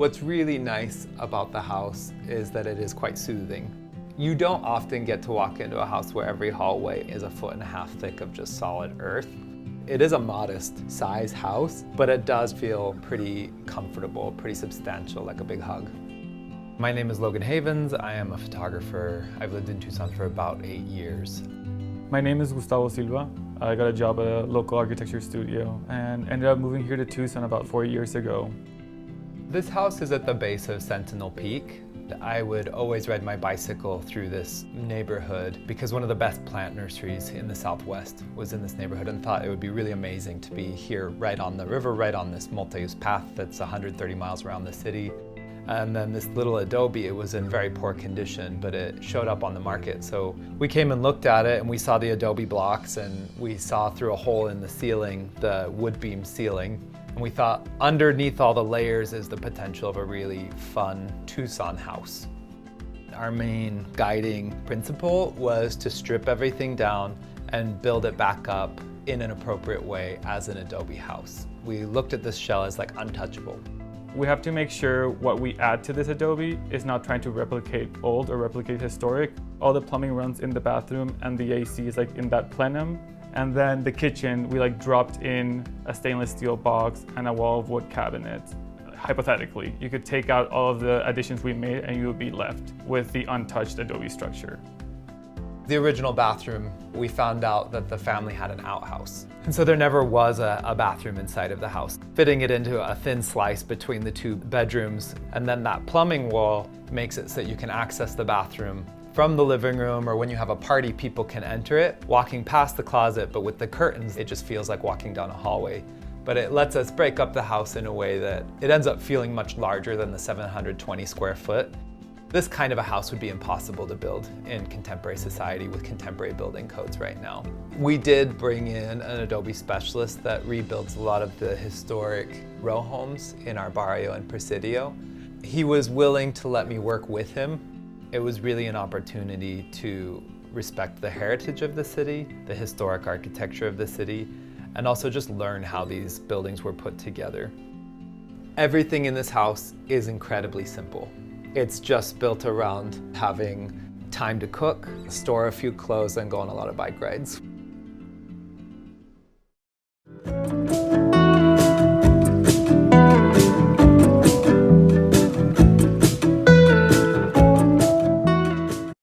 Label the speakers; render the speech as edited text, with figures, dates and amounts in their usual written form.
Speaker 1: What's really nice about the house is that it is quite soothing. You don't often get to walk into a house where every hallway is 1.5 feet thick of just solid earth. It is a modest size house, but it does feel pretty comfortable, pretty substantial, like a big hug. My name is Logan Havens. I am a photographer. I've lived in Tucson for about 8 years.
Speaker 2: My name is Gustavo Silva. I got a job at a local architecture studio and ended up moving here to Tucson about 4 years ago.
Speaker 1: This house is at the base of Sentinel Peak. I would always ride my bicycle through this neighborhood because one of the best plant nurseries in the Southwest was in this neighborhood, and thought it would be really amazing to be here right on the river, right on this multi-use path that's 130 miles around the city. And then this little Adobe, it was in very poor condition, but it showed up on the market. So we came and looked at it, and we saw the Adobe blocks, and we saw through a hole in the ceiling, the wood beam ceiling. And we thought underneath all the layers is the potential of a really fun Tucson house. Our main guiding principle was to strip everything down and build it back up in an appropriate way as an Adobe house. We looked at this shell as like untouchable.
Speaker 2: We have to make sure what we add to this Adobe is not trying to replicate old or replicate historic. All the plumbing runs in the bathroom and the AC is like in that plenum. And then the kitchen, we like dropped in a stainless steel box and a wall of wood cabinet. Hypothetically, you could take out all of the additions we made and you would be left with the untouched Adobe structure.
Speaker 1: The original bathroom, we found out that the family had an outhouse. And so there never was a bathroom inside of the house. Fitting it into a thin slice between the two bedrooms, and then that plumbing wall makes it so that you can access the bathroom from the living room, or when you have a party, people can enter it, walking past the closet, but with the curtains, it just feels like walking down a hallway. But it lets us break up the house in a way that it ends up feeling much larger than the 720 square foot. This kind of a house would be impossible to build in contemporary society with contemporary building codes right now. We did bring in an Adobe specialist that rebuilds a lot of the historic row homes in our barrio and Presidio. He was willing to let me work with him. It was really an opportunity to respect the heritage of the city, the historic architecture of the city, and also just learn how these buildings were put together. Everything in this house is incredibly simple. It's just built around having time to cook, store a few clothes, and go on a lot of bike rides.